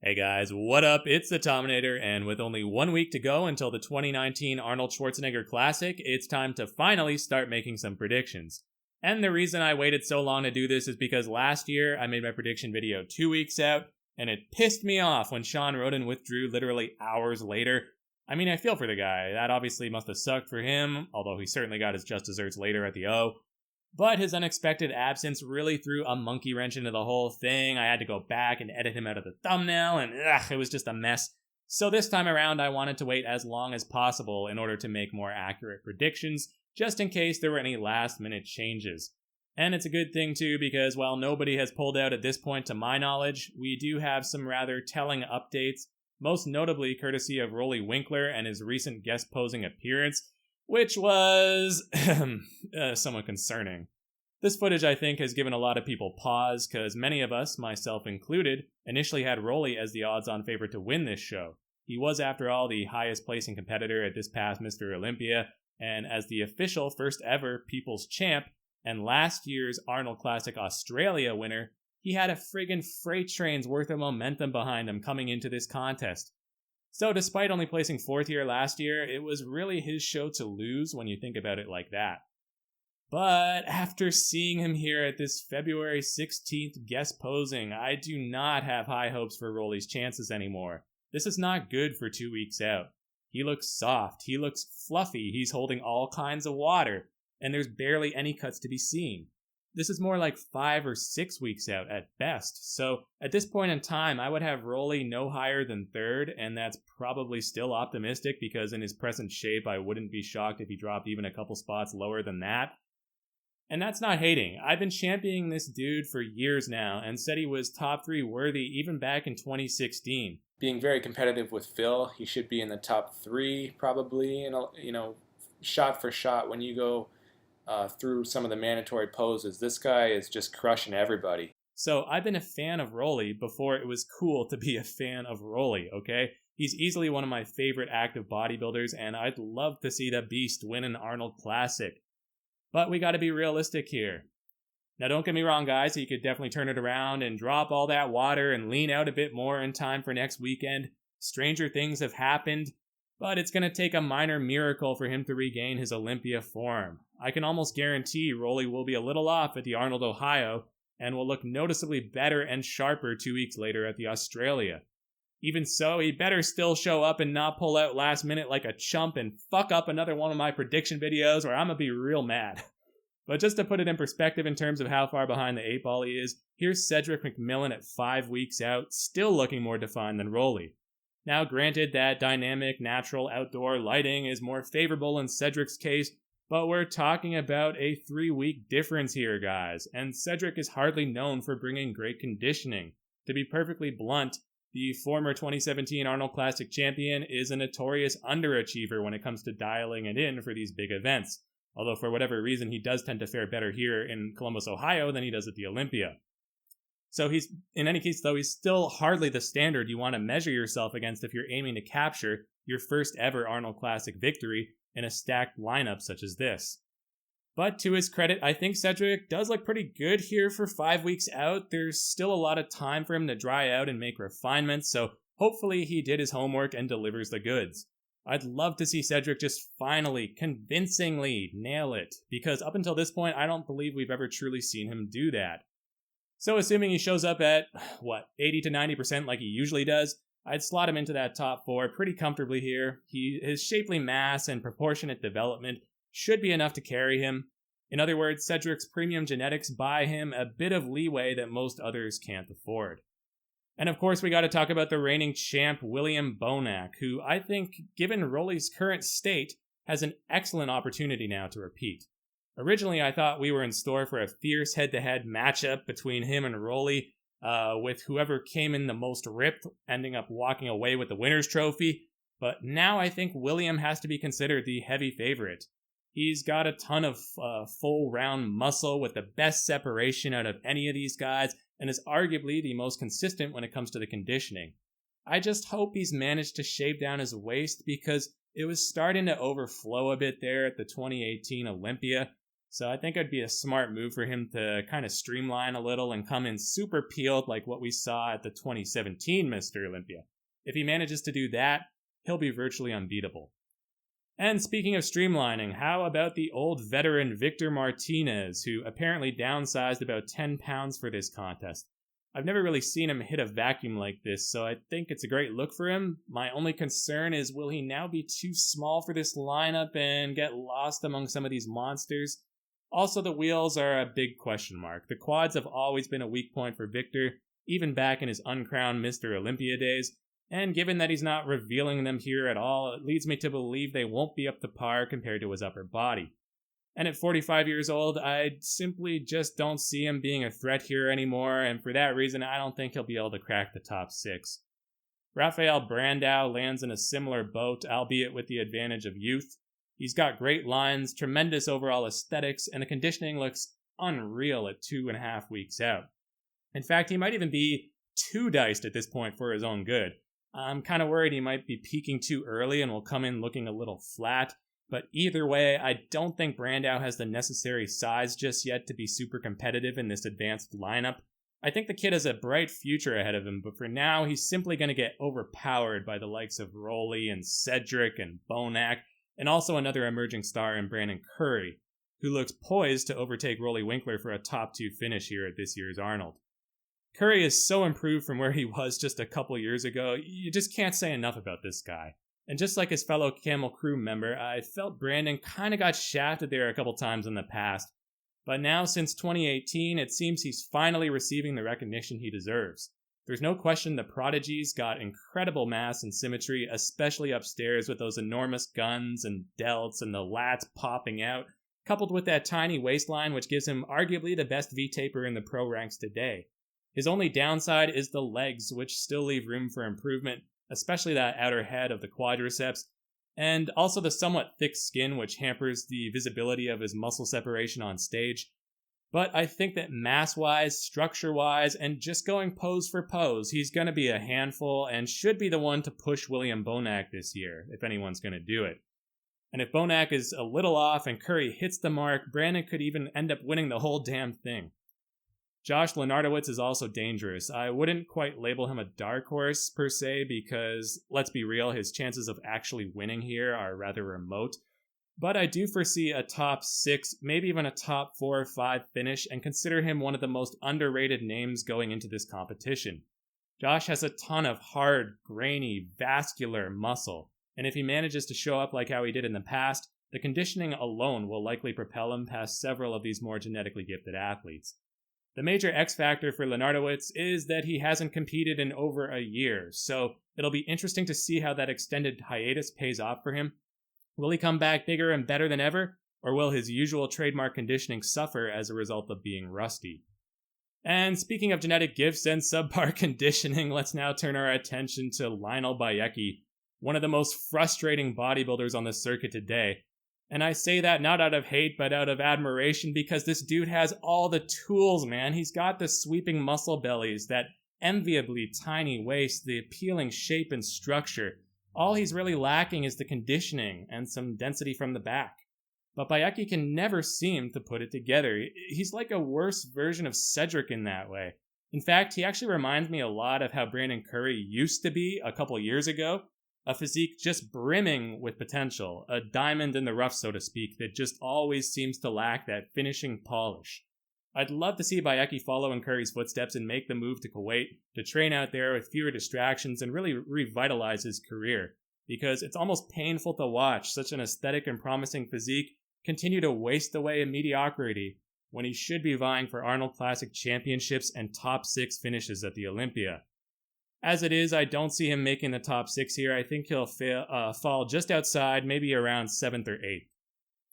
Hey guys, what up? It's the Tominator, and with only 1 week to go until the 2019 Arnold Schwarzenegger Classic, it's time to finally start making some predictions. And the reason I waited so long to do this is because last year I made my prediction video 2 weeks out, and it pissed me off when Sean Roden withdrew literally hours later. I mean, I feel for the guy. That obviously must have sucked for him, although he certainly got his just desserts later at the O. But his unexpected absence really threw a monkey wrench into the whole thing. I had to go back and edit him out of the thumbnail, and it was just a mess. So this time around, I wanted to wait as long as possible in order to make more accurate predictions, just in case there were any last-minute changes. And it's a good thing too, because while nobody has pulled out at this point to my knowledge, we do have some rather telling updates, most notably courtesy of Rolly Winkler and his recent guest posing appearance, which was somewhat concerning. This footage, I think, has given a lot of people pause, because many of us, myself included, initially had Rolly as the odds-on favorite to win this show. He was, after all, the highest-placing competitor at this past Mr. Olympia, and as the official first-ever People's Champ, and last year's Arnold Classic Australia winner, he had a friggin' freight train's worth of momentum behind him coming into this contest. So despite only placing 4th here last year, it was really his show to lose when you think about it like that. But after seeing him here at this February 16th guest posing, I do not have high hopes for Rolly's chances anymore. This is not good for 2 weeks out. He looks soft, he looks fluffy, he's holding all kinds of water, and there's barely any cuts to be seen. This is more like 5 or 6 weeks out at best, so at this point in time, I would have Rolly no higher than 3rd, and that's probably still optimistic because in his present shape, I wouldn't be shocked if he dropped even a couple spots lower than that. And that's not hating. I've been championing this dude for years now, and said he was top 3 worthy even back in 2016. Being very competitive with Phil, he should be in the top 3 probably, shot for shot when you go through some of the mandatory poses. This guy is just crushing everybody. So I've been a fan of Rolly before it was cool to be a fan of Rolly, okay? He's easily one of my favorite active bodybuilders, and I'd love to see the Beast win an Arnold Classic. But we gotta be realistic here. Now don't get me wrong, guys, he could definitely turn it around and drop all that water and lean out a bit more in time for next weekend. Stranger things have happened, but it's gonna take a minor miracle for him to regain his Olympia form. I can almost guarantee Rolly will be a little off at the Arnold, Ohio, and will look noticeably better and sharper 2 weeks later at the Australia. Even so, he better still show up and not pull out last minute like a chump and fuck up another one of my prediction videos, or I'm gonna be real mad. But just to put it in perspective in terms of how far behind the 8 ball he is, here's Cedric McMillan at 5 weeks out, still looking more defined than Rolly. Now granted that dynamic, natural outdoor lighting is more favorable in Cedric's case, but we're talking about a 3-week difference here, guys, and Cedric is hardly known for bringing great conditioning. To be perfectly blunt, the former 2017 Arnold Classic champion is a notorious underachiever when it comes to dialing it in for these big events, although for whatever reason he does tend to fare better here in Columbus, Ohio than he does at the Olympia. So in any case, though, he's still hardly the standard you want to measure yourself against if you're aiming to capture your first ever Arnold Classic victory in a stacked lineup such as this. But to his credit, I think Cedric does look pretty good here for 5 weeks out. There's still a lot of time for him to dry out and make refinements, so hopefully he did his homework and delivers the goods. I'd love to see Cedric just finally, convincingly nail it, because up until this point, I don't believe we've ever truly seen him do that. So assuming he shows up at, 80 to 90% like he usually does, I'd slot him into that top 4 pretty comfortably here. His shapely mass and proportionate development should be enough to carry him. In other words, Cedric's premium genetics buy him a bit of leeway that most others can't afford. And of course, we gotta talk about the reigning champ, William Bonac, who I think, given Rolly's current state, has an excellent opportunity now to repeat. Originally, I thought we were in store for a fierce head-to-head matchup between him and Rolly, with whoever came in the most ripped ending up walking away with the winner's trophy, but now I think William has to be considered the heavy favorite. He's got a ton of full round muscle with the best separation out of any of these guys, and is arguably the most consistent when it comes to the conditioning. I just hope he's managed to shave down his waist, because it was starting to overflow a bit there at the 2018 Olympia, So I think it'd be a smart move for him to kind of streamline a little and come in super peeled like what we saw at the 2017 Mr. Olympia. If he manages to do that, he'll be virtually unbeatable. And speaking of streamlining, how about the old veteran Victor Martinez, who apparently downsized about 10 pounds for this contest? I've never really seen him hit a vacuum like this, so I think it's a great look for him. My only concern is, will he now be too small for this lineup and get lost among some of these monsters? Also, the wheels are a big question mark. The quads have always been a weak point for Victor, even back in his uncrowned Mr. Olympia days. And given that he's not revealing them here at all, it leads me to believe they won't be up to par compared to his upper body. And at 45 years old, I simply just don't see him being a threat here anymore, and for that reason, I don't think he'll be able to crack the top 6. Rafael Brandao lands in a similar boat, albeit with the advantage of youth. He's got great lines, tremendous overall aesthetics, and the conditioning looks unreal at 2.5 weeks out. In fact, he might even be too diced at this point for his own good. I'm kind of worried he might be peaking too early and will come in looking a little flat, but either way, I don't think Brandao has the necessary size just yet to be super competitive in this advanced lineup. I think the kid has a bright future ahead of him, but for now, he's simply going to get overpowered by the likes of Rolly and Cedric and Bonac, and also another emerging star in Brandon Curry, who looks poised to overtake Rolly Winkler for a top 2 finish here at this year's Arnold. Curry is so improved from where he was just a couple years ago, you just can't say enough about this guy. And just like his fellow Camel Crew member, I felt Brandon kind of got shafted there a couple times in the past. But now, since 2018, it seems he's finally receiving the recognition he deserves. There's no question the prodigy's got incredible mass and symmetry, especially upstairs with those enormous guns and delts and the lats popping out, coupled with that tiny waistline which gives him arguably the best V-taper in the pro ranks today. His only downside is the legs, which still leave room for improvement, especially that outer head of the quadriceps, and also the somewhat thick skin which hampers the visibility of his muscle separation on stage. But I think that mass-wise, structure-wise, and just going pose for pose, he's going to be a handful and should be the one to push William Bonac this year, if anyone's going to do it. And if Bonac is a little off and Curry hits the mark, Brandon could even end up winning the whole damn thing. Josh Lenardowitz is also dangerous. I wouldn't quite label him a dark horse per se because, let's be real, his chances of actually winning here are rather remote. But I do foresee a top 6, maybe even a top 4 or 5 finish and consider him one of the most underrated names going into this competition. Josh has a ton of hard, grainy, vascular muscle, and if he manages to show up like how he did in the past, the conditioning alone will likely propel him past several of these more genetically gifted athletes. The major X factor for Lenardowitz is that he hasn't competed in over a year, so it'll be interesting to see how that extended hiatus pays off for him. Will he come back bigger and better than ever, or will his usual trademark conditioning suffer as a result of being rusty? And speaking of genetic gifts and subpar conditioning, let's now turn our attention to Lionel Bayecki, one of the most frustrating bodybuilders on the circuit today. And I say that not out of hate, but out of admiration because this dude has all the tools, man. He's got the sweeping muscle bellies, that enviably tiny waist, the appealing shape and structure. All he's really lacking is the conditioning and some density from the back. But Bayecki can never seem to put it together. He's like a worse version of Cedric in that way. In fact, he actually reminds me a lot of how Brandon Curry used to be a couple years ago. A physique just brimming with potential, a diamond in the rough, so to speak, that just always seems to lack that finishing polish. I'd love to see Bayecki follow in Curry's footsteps and make the move to Kuwait, to train out there with fewer distractions and really revitalize his career, because it's almost painful to watch such an aesthetic and promising physique continue to waste away in mediocrity when he should be vying for Arnold Classic championships and top 6 finishes at the Olympia. As it is, I don't see him making the top 6 here. I think he'll fall just outside, maybe around 7th or 8th.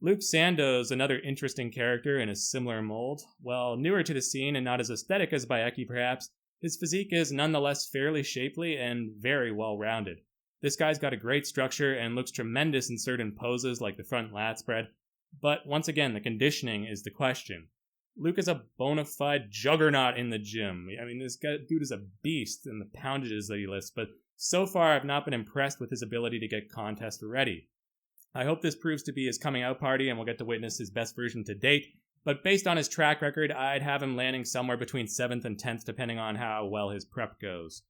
Luke Sandoz, another interesting character in a similar mold. While newer to the scene and not as aesthetic as Bayecki perhaps, his physique is nonetheless fairly shapely and very well-rounded. This guy's got a great structure and looks tremendous in certain poses like the front lat spread. But once again, the conditioning is the question. Luke is a bona fide juggernaut in the gym. I mean, this dude is a beast in the poundages that he lifts, but so far I've not been impressed with his ability to get contest ready. I hope this proves to be his coming out party and we'll get to witness his best version to date, but based on his track record, I'd have him landing somewhere between 7th and 10th depending on how well his prep goes.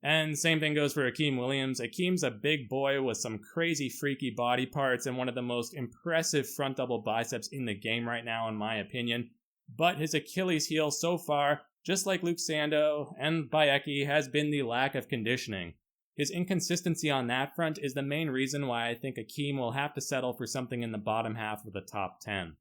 And same thing goes for Akeem Williams. Akeem's a big boy with some crazy freaky body parts and one of the most impressive front double biceps in the game right now in my opinion, but his Achilles heel so far, just like Luke Sando and Bayeki, has been the lack of conditioning. His inconsistency on that front is the main reason why I think Akeem will have to settle for something in the bottom half of the top 10.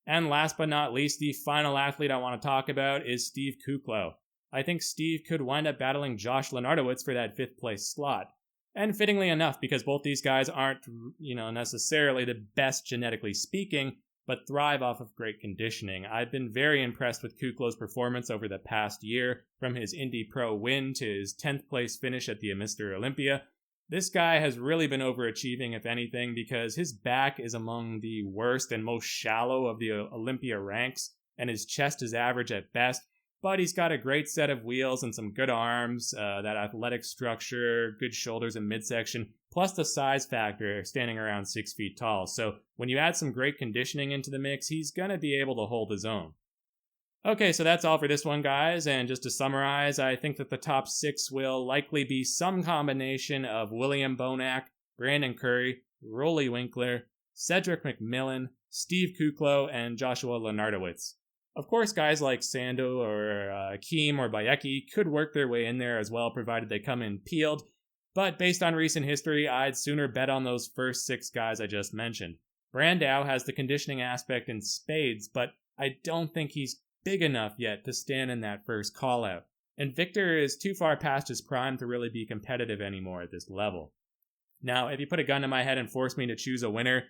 And last but not least, the final athlete I want to talk about is Steve Kuklo. I think Steve could wind up battling Josh Lenardowitz for that 5th place slot. And fittingly enough, because both these guys aren't, necessarily the best genetically speaking, but thrive off of great conditioning. I've been very impressed with Kuklo's performance over the past year, from his Indy Pro win to his 10th place finish at the Mr. Olympia. This guy has really been overachieving, if anything, because his back is among the worst and most shallow of the Olympia ranks, and his chest is average at best, but he's got a great set of wheels and some good arms, that athletic structure, good shoulders and midsection, plus the size factor, standing around 6 feet tall. So when you add some great conditioning into the mix, he's going to be able to hold his own. Okay, so that's all for this one, guys, and just to summarize, I think that the top 6 will likely be some combination of William Bonac, Brandon Curry, Rolly Winkler, Cedric McMillan, Steve Kuklo, and Joshua Lenardowitz. Of course, guys like Sando or Akeem or Bayeki could work their way in there as well, provided they come in peeled, but based on recent history, I'd sooner bet on those first 6 guys I just mentioned. Brandao has the conditioning aspect in spades, but I don't think he's big enough yet to stand in that first call-out, and Victor is too far past his prime to really be competitive anymore at this level. Now, if you put a gun to my head and force me to choose a winner,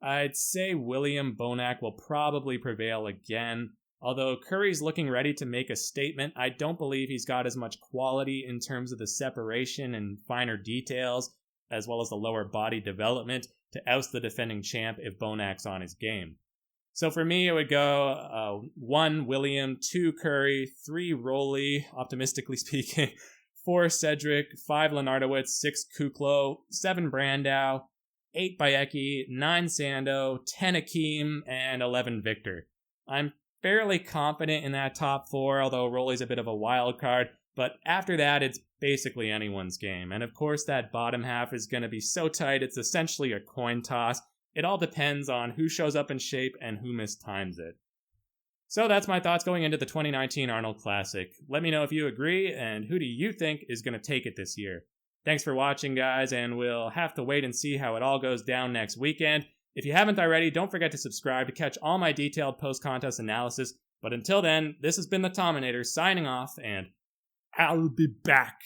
I'd say William Bonac will probably prevail again. Although Curry's looking ready to make a statement, I don't believe he's got as much quality in terms of the separation and finer details, as well as the lower body development, to oust the defending champ if Bonac's on his game. So for me, it would go 1 William, 2 Curry, 3 Rolly, optimistically speaking, 4 Cedric, 5 Lenardowitz, 6 Kuklo, 7 Brandao, 8 Bayeki, 9 Sando, 10 Akeem, and 11 Victor. I'm fairly confident in that top 4, although Rolly's a bit of a wild card, but after that, it's basically anyone's game. And of course, that bottom half is going to be so tight, it's essentially a coin toss. It all depends on who shows up in shape and who mistimes it. So that's my thoughts going into the 2019 Arnold Classic. Let me know if you agree, and who do you think is going to take it this year? Thanks for watching, guys, and we'll have to wait and see how it all goes down next weekend. If you haven't already, don't forget to subscribe to catch all my detailed post-contest analysis. But until then, this has been the Tominator signing off, and I'll be back.